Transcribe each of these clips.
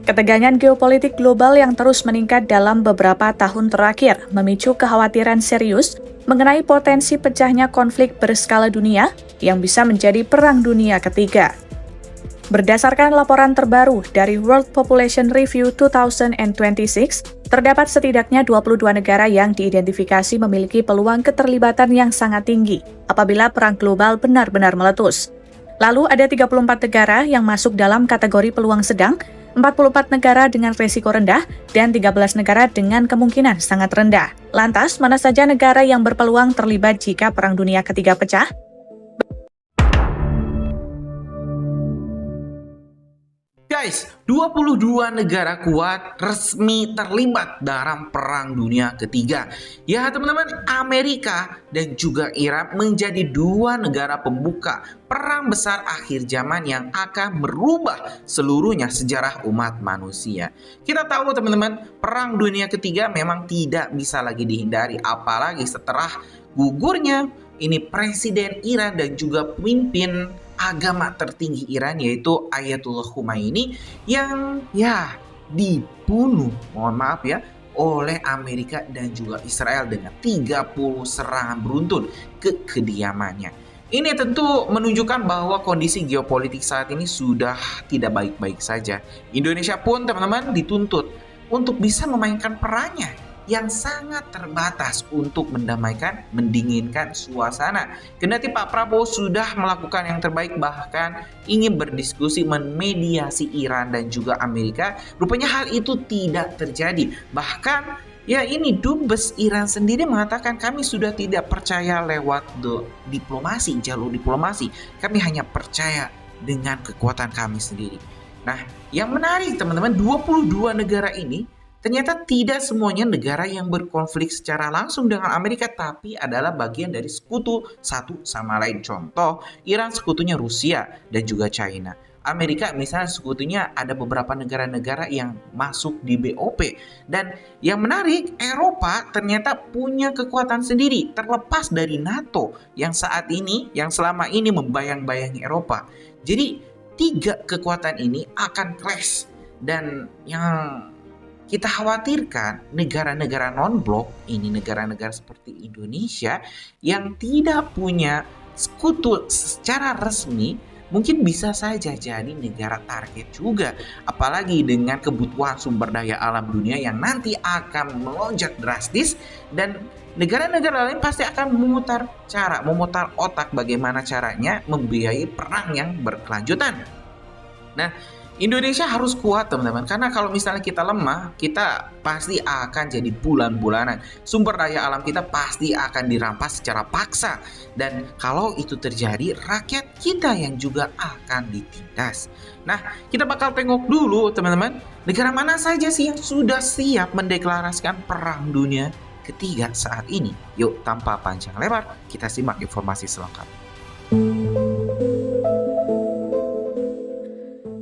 Ketegangan geopolitik global yang terus meningkat dalam beberapa tahun terakhir memicu kekhawatiran serius mengenai potensi pecahnya konflik berskala dunia yang bisa menjadi Perang Dunia Ketiga. Berdasarkan laporan terbaru dari World Population Review 2026, terdapat setidaknya 22 negara yang diidentifikasi memiliki peluang keterlibatan yang sangat tinggi apabila perang global benar-benar meletus. Lalu ada 34 negara yang masuk dalam kategori peluang sedang, 44 negara dengan risiko rendah, dan 13 negara dengan kemungkinan sangat rendah. Lantas, mana saja negara yang berpeluang terlibat jika Perang Dunia Ketiga pecah? Guys, 22 negara kuat resmi terlibat dalam Perang Dunia Ketiga. Ya teman-teman, Amerika dan juga Iran menjadi dua negara pembuka perang besar akhir zaman yang akan merubah seluruhnya sejarah umat manusia. Kita tahu teman-teman, Perang Dunia Ketiga memang tidak bisa lagi dihindari, apalagi setelah gugurnya ini Presiden Iran dan juga pemimpin agama tertinggi Iran yaitu Ayatollah Khomeini yang dibunuh, mohon maaf ya, oleh Amerika dan juga Israel dengan 30 serangan beruntun ke kediamannya. Ini tentu menunjukkan bahwa kondisi geopolitik saat ini sudah tidak baik-baik saja. Indonesia pun teman-teman dituntut untuk bisa memainkan perannya yang sangat terbatas untuk mendinginkan suasana. Kendati Pak Prabowo sudah melakukan yang terbaik, bahkan ingin berdiskusi memediasi Iran dan juga Amerika, rupanya hal itu tidak terjadi. Bahkan ini Dubes Iran sendiri mengatakan kami sudah tidak percaya lewat diplomasi, jalur diplomasi. Kami hanya percaya dengan kekuatan kami sendiri. Nah, yang menarik teman-teman, 22 negara ini ternyata tidak semuanya negara yang berkonflik secara langsung dengan Amerika, tapi adalah bagian dari sekutu satu sama lain. Contoh, Iran sekutunya Rusia dan juga China. Amerika misalnya sekutunya ada beberapa negara-negara yang masuk di BOP. Dan yang menarik, Eropa ternyata punya kekuatan sendiri terlepas dari NATO yang selama ini membayang-bayangi Eropa. Jadi tiga kekuatan ini akan clash, dan yang kita khawatirkan negara-negara non-blok ini, negara-negara seperti Indonesia yang tidak punya sekutu secara resmi, mungkin bisa saja jadi negara target juga. Apalagi dengan kebutuhan sumber daya alam dunia yang nanti akan melonjak drastis, dan negara-negara lain pasti akan memutar otak bagaimana caranya membiayai perang yang berkelanjutan. Nah, Indonesia harus kuat teman-teman, karena kalau misalnya kita lemah, kita pasti akan jadi bulan-bulanan. Sumber daya alam kita pasti akan dirampas secara paksa, dan kalau itu terjadi, rakyat kita yang juga akan ditindas. Nah, kita bakal tengok dulu teman-teman, negara mana saja sih yang sudah siap mendeklarasikan Perang Dunia Ketiga saat ini. Yuk, tanpa panjang lebar, kita simak informasi selengkapnya.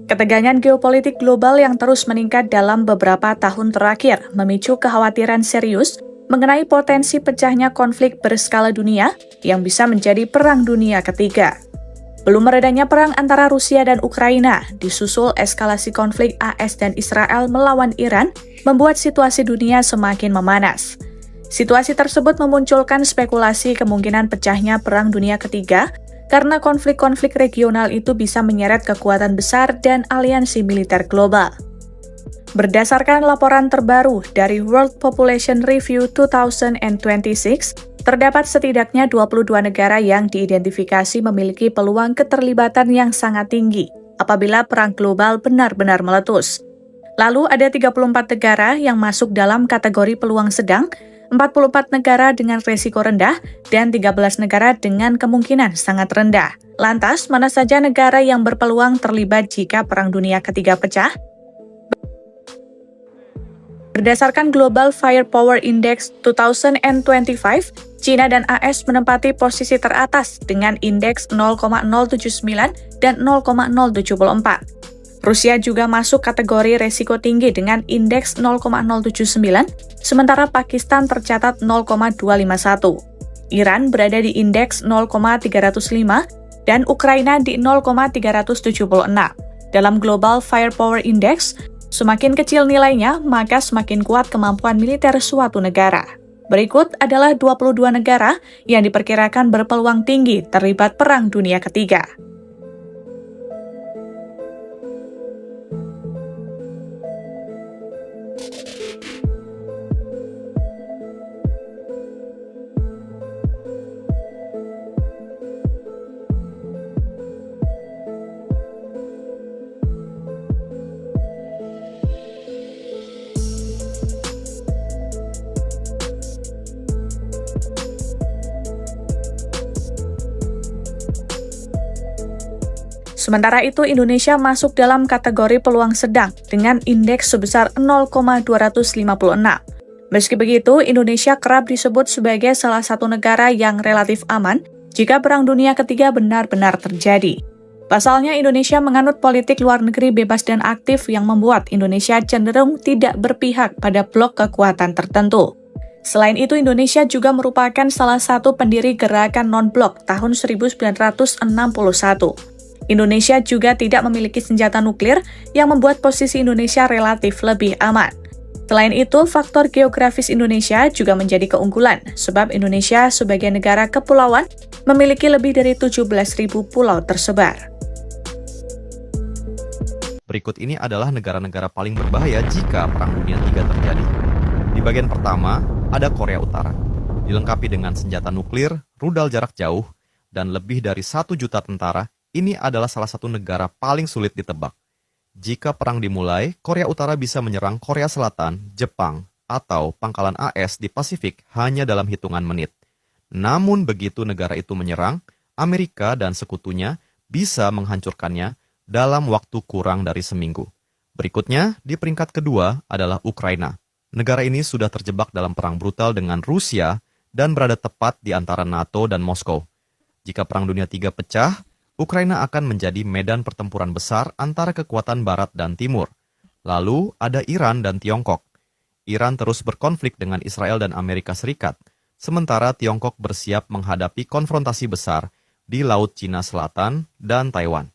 Ketegangan geopolitik global yang terus meningkat dalam beberapa tahun terakhir memicu kekhawatiran serius mengenai potensi pecahnya konflik berskala dunia yang bisa menjadi Perang Dunia Ketiga. Belum meredanya perang antara Rusia dan Ukraina, disusul eskalasi konflik AS dan Israel melawan Iran, membuat situasi dunia semakin memanas. Situasi tersebut memunculkan spekulasi kemungkinan pecahnya Perang Dunia Ketiga karena konflik-konflik regional itu bisa menyeret kekuatan besar dan aliansi militer global. Berdasarkan laporan terbaru dari World Population Review 2026, terdapat setidaknya 22 negara yang diidentifikasi memiliki peluang keterlibatan yang sangat tinggi apabila perang global benar-benar meletus. Lalu ada 34 negara yang masuk dalam kategori peluang sedang, 44 negara dengan risiko rendah, dan 13 negara dengan kemungkinan sangat rendah. Lantas, mana saja negara yang berpeluang terlibat jika Perang Dunia Ketiga pecah? Berdasarkan Global Firepower Index 2025, China dan AS menempati posisi teratas dengan indeks 0,079 dan 0,074. Rusia juga masuk kategori resiko tinggi dengan indeks 0,079, sementara Pakistan tercatat 0,251. Iran berada di indeks 0,305 dan Ukraina di 0,376. Dalam Global Firepower Index, Semakin kecil nilainya, maka semakin kuat kemampuan militer suatu negara. Berikut adalah 22 negara yang diperkirakan berpeluang tinggi terlibat Perang Dunia Ketiga. Sementara itu, Indonesia masuk dalam kategori peluang sedang dengan indeks sebesar 0,256. Meski begitu, Indonesia kerap disebut sebagai salah satu negara yang relatif aman jika Perang Dunia Ketiga benar-benar terjadi. Pasalnya, Indonesia menganut politik luar negeri bebas dan aktif yang membuat Indonesia cenderung tidak berpihak pada blok kekuatan tertentu. Selain itu, Indonesia juga merupakan salah satu pendiri gerakan non-blok tahun 1961. Indonesia juga tidak memiliki senjata nuklir yang membuat posisi Indonesia relatif lebih aman. Selain itu, faktor geografis Indonesia juga menjadi keunggulan, sebab Indonesia sebagai negara kepulauan memiliki lebih dari 17.000 pulau tersebar. Berikut ini adalah negara-negara paling berbahaya jika Perang Dunia III terjadi. Di bagian pertama, ada Korea Utara, dilengkapi dengan senjata nuklir, rudal jarak jauh, dan lebih dari 1 juta tentara. Ini adalah salah satu negara paling sulit ditebak. Jika perang dimulai, Korea Utara bisa menyerang Korea Selatan, Jepang, atau pangkalan AS di Pasifik hanya dalam hitungan menit. Namun begitu negara itu menyerang, Amerika dan sekutunya bisa menghancurkannya dalam waktu kurang dari seminggu. Berikutnya, di peringkat kedua adalah Ukraina. Negara ini sudah terjebak dalam perang brutal dengan Rusia dan berada tepat di antara NATO dan Moskow. Jika Perang Dunia III pecah, Ukraina akan menjadi medan pertempuran besar antara kekuatan Barat dan Timur. Lalu ada Iran dan Tiongkok. Iran terus berkonflik dengan Israel dan Amerika Serikat, sementara Tiongkok bersiap menghadapi konfrontasi besar di Laut Cina Selatan dan Taiwan.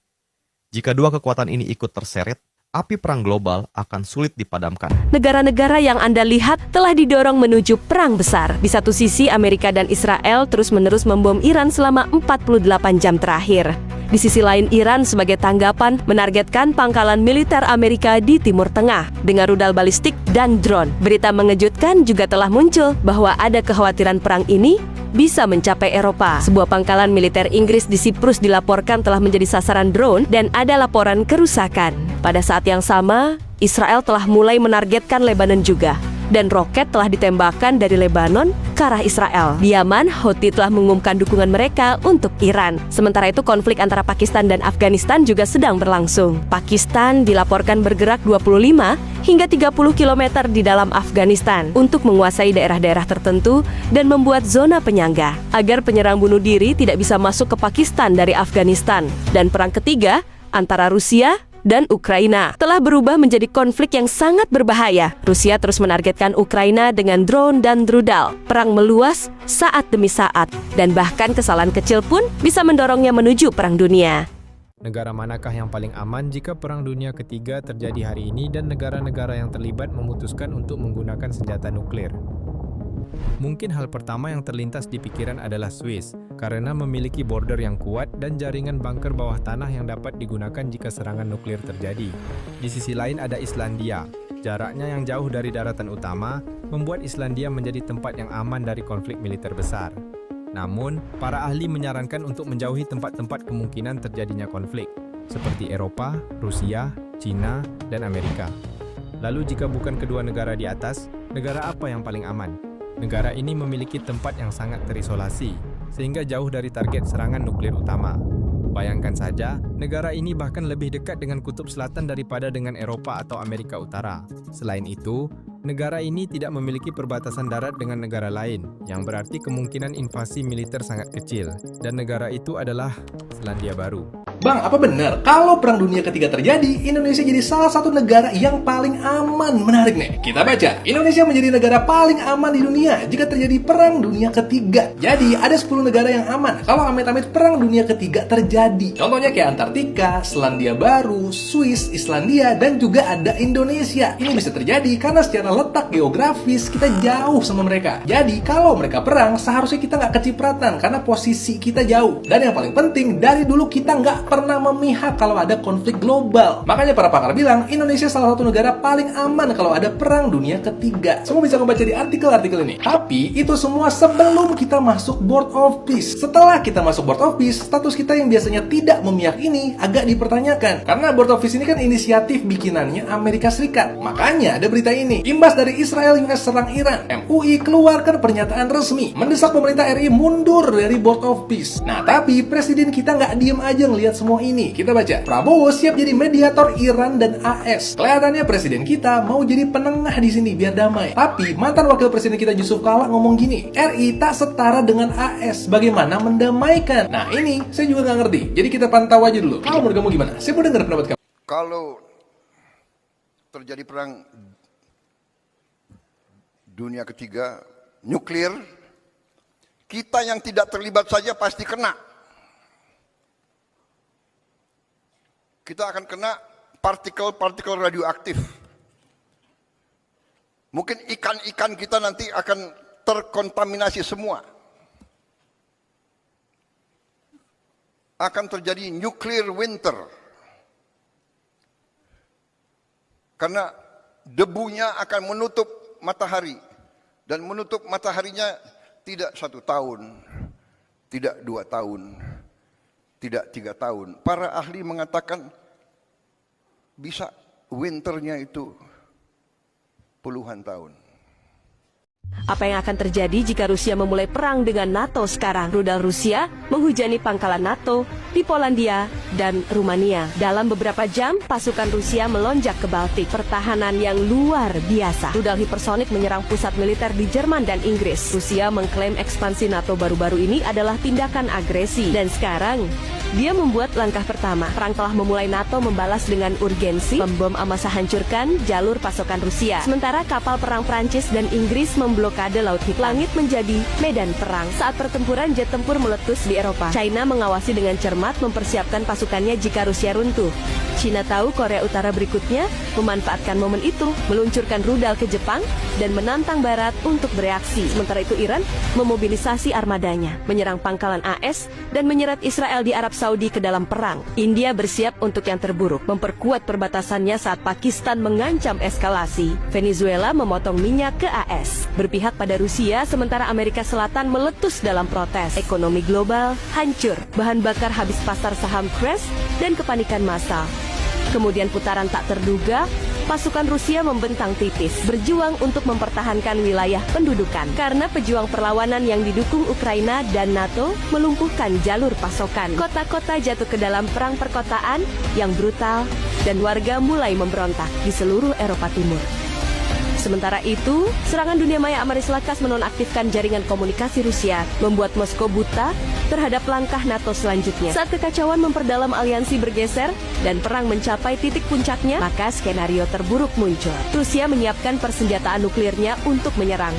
Jika dua kekuatan ini ikut terseret, api perang global akan sulit dipadamkan. Negara-negara yang Anda lihat telah didorong menuju perang besar. Di satu sisi, Amerika dan Israel terus-menerus membom Iran selama 48 jam terakhir. Di sisi lain, Iran sebagai tanggapan menargetkan pangkalan militer Amerika di Timur Tengah dengan rudal balistik dan drone. Berita mengejutkan juga telah muncul bahwa ada kekhawatiran perang ini bisa mencapai Eropa. Sebuah pangkalan militer Inggris di Siprus dilaporkan telah menjadi sasaran drone dan ada laporan kerusakan. Pada saat yang sama, Israel telah mulai menargetkan Lebanon juga. Dan roket telah ditembakkan dari Lebanon ke arah Israel. Di Yaman, Houthi telah mengumumkan dukungan mereka untuk Iran. Sementara itu, konflik antara Pakistan dan Afghanistan juga sedang berlangsung. Pakistan dilaporkan bergerak 25 hingga 30 km di dalam Afghanistan untuk menguasai daerah-daerah tertentu dan membuat zona penyangga agar penyerang bunuh diri tidak bisa masuk ke Pakistan dari Afghanistan. Dan perang ketiga antara Rusia dan Ukraina telah berubah menjadi konflik yang sangat berbahaya. Rusia terus menargetkan Ukraina dengan drone dan rudal. Perang meluas saat demi saat, dan bahkan kesalahan kecil pun bisa mendorongnya menuju perang dunia. Negara manakah yang paling aman jika Perang Dunia Ketiga terjadi hari ini dan negara-negara yang terlibat memutuskan untuk menggunakan senjata nuklir? Mungkin hal pertama yang terlintas di pikiran adalah Swiss, karena memiliki border yang kuat dan jaringan bunker bawah tanah yang dapat digunakan jika serangan nuklir terjadi. Di sisi lain ada Islandia. Jaraknya yang jauh dari daratan utama membuat Islandia menjadi tempat yang aman dari konflik militer besar. Namun, para ahli menyarankan untuk menjauhi tempat-tempat kemungkinan terjadinya konflik, seperti Eropa, Rusia, China, dan Amerika. Lalu jika bukan kedua negara di atas, negara apa yang paling aman? Negara ini memiliki tempat yang sangat terisolasi, sehingga jauh dari target serangan nuklir utama. Bayangkan saja, negara ini bahkan lebih dekat dengan Kutub Selatan daripada dengan Eropa atau Amerika Utara. Selain itu, negara ini tidak memiliki perbatasan darat dengan negara lain, yang berarti kemungkinan invasi militer sangat kecil, dan negara itu adalah Selandia Baru. Bang, apa benar kalau Perang Dunia Ketiga terjadi, Indonesia jadi salah satu negara yang paling aman? Menarik nih. Kita baca, Indonesia menjadi negara paling aman di dunia jika terjadi Perang Dunia Ketiga. Jadi, ada 10 negara yang aman kalau amit-amit Perang Dunia Ketiga terjadi. Contohnya kayak Antartika, Selandia Baru, Swiss, Islandia, dan juga ada Indonesia. Ini bisa terjadi karena secara letak geografis kita jauh sama mereka. Jadi, kalau mereka perang, seharusnya kita nggak kecipratan karena posisi kita jauh. Dan yang paling penting, dari dulu kita nggak pernah memihak kalau ada konflik global. Makanya para pakar bilang Indonesia salah satu negara paling aman kalau ada Perang Dunia Ketiga. Semua bisa membaca di artikel-artikel ini. Tapi itu semua sebelum kita masuk Board of Peace. Setelah kita masuk Board of Peace, status kita yang biasanya tidak memihak ini agak dipertanyakan. Karena Board of Peace ini kan inisiatif bikinannya Amerika Serikat. Makanya ada berita ini. Imbas dari Israel US serang Iran, MUI keluarkan pernyataan resmi mendesak pemerintah RI mundur dari Board of Peace. Nah, tapi presiden kita nggak diem aja ngelihat semua ini. Kita baca, Prabowo siap jadi mediator Iran dan AS. Kelihatannya presiden kita mau jadi penengah di sini biar damai. Tapi mantan wakil presiden kita Yusuf Kala ngomong gini, RI tak setara dengan AS. Bagaimana mendamaikan? Nah ini saya juga nggak ngerti. Jadi kita pantau aja dulu. Kalau menurut kamu gimana? Saya mau dengar pendapat kamu. Kalau terjadi perang dunia ketiga, nuklir, kita yang tidak terlibat saja pasti kena. Kita akan kena partikel-partikel radioaktif. Mungkin ikan-ikan kita nanti akan terkontaminasi semua. Akan terjadi nuclear winter. Karena debunya akan menutup matahari. Dan menutup mataharinya tidak 1 tahun, tidak 2 tahun, tidak 3 tahun. Para ahli mengatakan bisa winternya itu puluhan tahun. Apa yang akan terjadi jika Rusia memulai perang dengan NATO sekarang? Rudal Rusia menghujani pangkalan NATO di Polandia dan Rumania. Dalam beberapa jam, pasukan Rusia melonjak ke Baltik. Pertahanan yang luar biasa. Rudal hipersonik menyerang pusat militer di Jerman dan Inggris. Rusia mengklaim ekspansi NATO baru-baru ini adalah tindakan agresi. Dan sekarang, dia membuat langkah pertama. Perang telah memulai. NATO membalas dengan urgensi, membom Amasa hancurkan jalur pasokan Rusia. Sementara kapal perang Prancis dan Inggris memblokade Laut Hitam. Langit menjadi medan perang. Saat pertempuran jet tempur meletus di Eropa. China mengawasi dengan cermat mempersiapkan pasukannya jika Rusia runtuh. China tahu Korea Utara berikutnya memanfaatkan momen itu, meluncurkan rudal ke Jepang dan menantang Barat untuk bereaksi. Sementara itu Iran memobilisasi armadanya, menyerang pangkalan AS dan menyeret Israel di Arab Saudi ke dalam perang. India bersiap untuk yang terburuk, memperkuat perbatasannya saat Pakistan mengancam eskalasi. Venezuela memotong minyak ke AS, berpihak pada Rusia sementara Amerika Selatan meletus dalam protes. Ekonomi global hancur, bahan bakar habis, pasar saham crash dan kepanikan massal. Kemudian putaran tak terduga, pasukan Rusia membentang tipis, berjuang untuk mempertahankan wilayah pendudukan. Karena pejuang perlawanan yang didukung Ukraina dan NATO melumpuhkan jalur pasokan. Kota-kota jatuh ke dalam perang perkotaan yang brutal dan warga mulai memberontak di seluruh Eropa Timur. Sementara itu, serangan dunia maya Amerika Serikat menonaktifkan jaringan komunikasi Rusia, membuat Moskow buta terhadap langkah NATO selanjutnya. Saat kekacauan memperdalam aliansi bergeser dan perang mencapai titik puncaknya, maka skenario terburuk muncul. Rusia menyiapkan persenjataan nuklirnya untuk menyerang.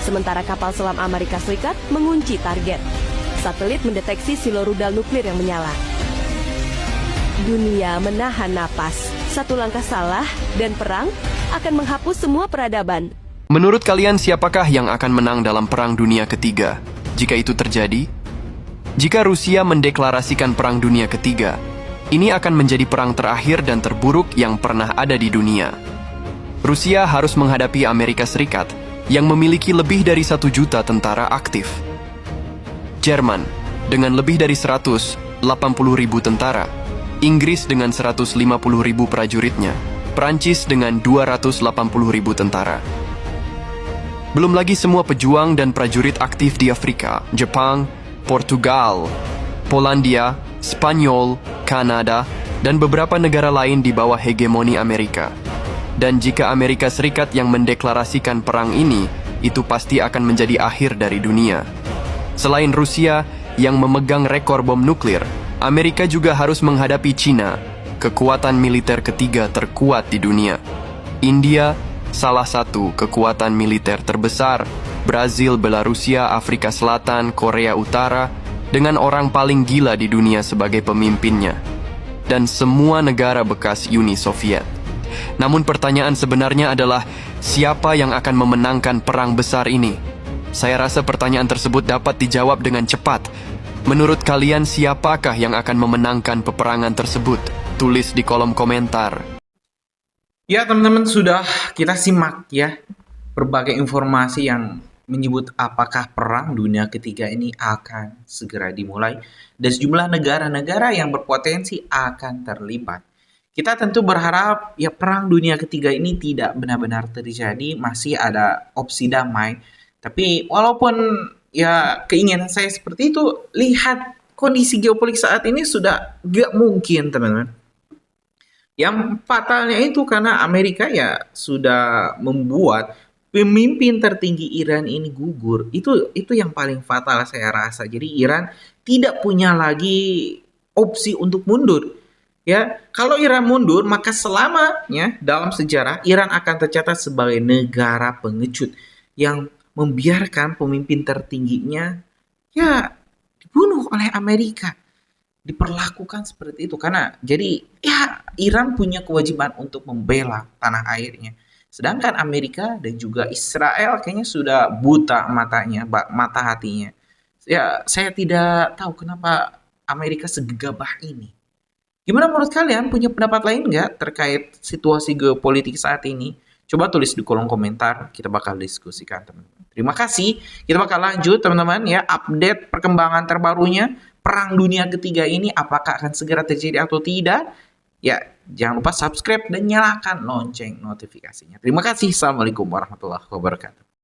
Sementara kapal selam Amerika Serikat mengunci target. Satelit mendeteksi silo rudal nuklir yang menyala. Dunia menahan napas. Satu langkah salah dan perang akan menghapus semua peradaban. Menurut kalian siapakah yang akan menang dalam Perang Dunia Ketiga? Jika itu terjadi, jika Rusia mendeklarasikan Perang Dunia Ketiga, ini akan menjadi perang terakhir dan terburuk yang pernah ada di dunia. Rusia harus menghadapi Amerika Serikat yang memiliki lebih dari 1 juta tentara aktif. Jerman dengan lebih dari 180.000 tentara. Inggris dengan 150.000 prajuritnya, Prancis dengan 280.000 tentara. Belum lagi semua pejuang dan prajurit aktif di Afrika, Jepang, Portugal, Polandia, Spanyol, Kanada, dan beberapa negara lain di bawah hegemoni Amerika. Dan jika Amerika Serikat yang mendeklarasikan perang ini, itu pasti akan menjadi akhir dari dunia. Selain Rusia yang memegang rekor bom nuklir, Amerika juga harus menghadapi China, kekuatan militer ketiga terkuat di dunia. India, salah satu kekuatan militer terbesar. Brazil, Belarusia, Afrika Selatan, Korea Utara, dengan orang paling gila di dunia sebagai pemimpinnya. Dan semua negara bekas Uni Soviet. Namun pertanyaan sebenarnya adalah, siapa yang akan memenangkan perang besar ini? Saya rasa pertanyaan tersebut dapat dijawab dengan cepat. Menurut kalian, siapakah yang akan memenangkan peperangan tersebut? Tulis di kolom komentar. Ya teman-teman, sudah kita simak ya berbagai informasi yang menyebut apakah perang dunia ketiga ini akan segera dimulai dan sejumlah negara-negara yang berpotensi akan terlibat. Kita tentu berharap ya perang dunia ketiga ini tidak benar-benar terjadi, masih ada opsi damai. Tapi walaupun ya keinginan saya seperti itu, lihat kondisi geopolitik saat ini sudah gak mungkin teman-teman. Yang fatalnya itu karena Amerika ya sudah membuat pemimpin tertinggi Iran ini gugur. Itu yang paling fatal saya rasa. Jadi Iran tidak punya lagi opsi untuk mundur. Ya, kalau Iran mundur, maka selamanya dalam sejarah Iran akan tercatat sebagai negara pengecut yang membiarkan pemimpin tertingginya ya dibunuh oleh Amerika. Diperlakukan seperti itu karena jadi ya Iran punya kewajiban untuk membela tanah airnya. Sedangkan Amerika dan juga Israel kayaknya sudah buta matanya, mata hatinya. Ya, saya tidak tahu kenapa Amerika segegabah ini. Gimana menurut kalian? Punya pendapat lain nggak terkait situasi geopolitik saat ini? Coba tulis di kolom komentar, kita bakal diskusikan teman-teman. Terima kasih, kita bakal lanjut teman-teman ya, update perkembangan terbarunya. Perang dunia ketiga ini apakah akan segera terjadi atau tidak? Ya, jangan lupa subscribe dan nyalakan lonceng notifikasinya. Terima kasih, assalamualaikum warahmatullahi wabarakatuh.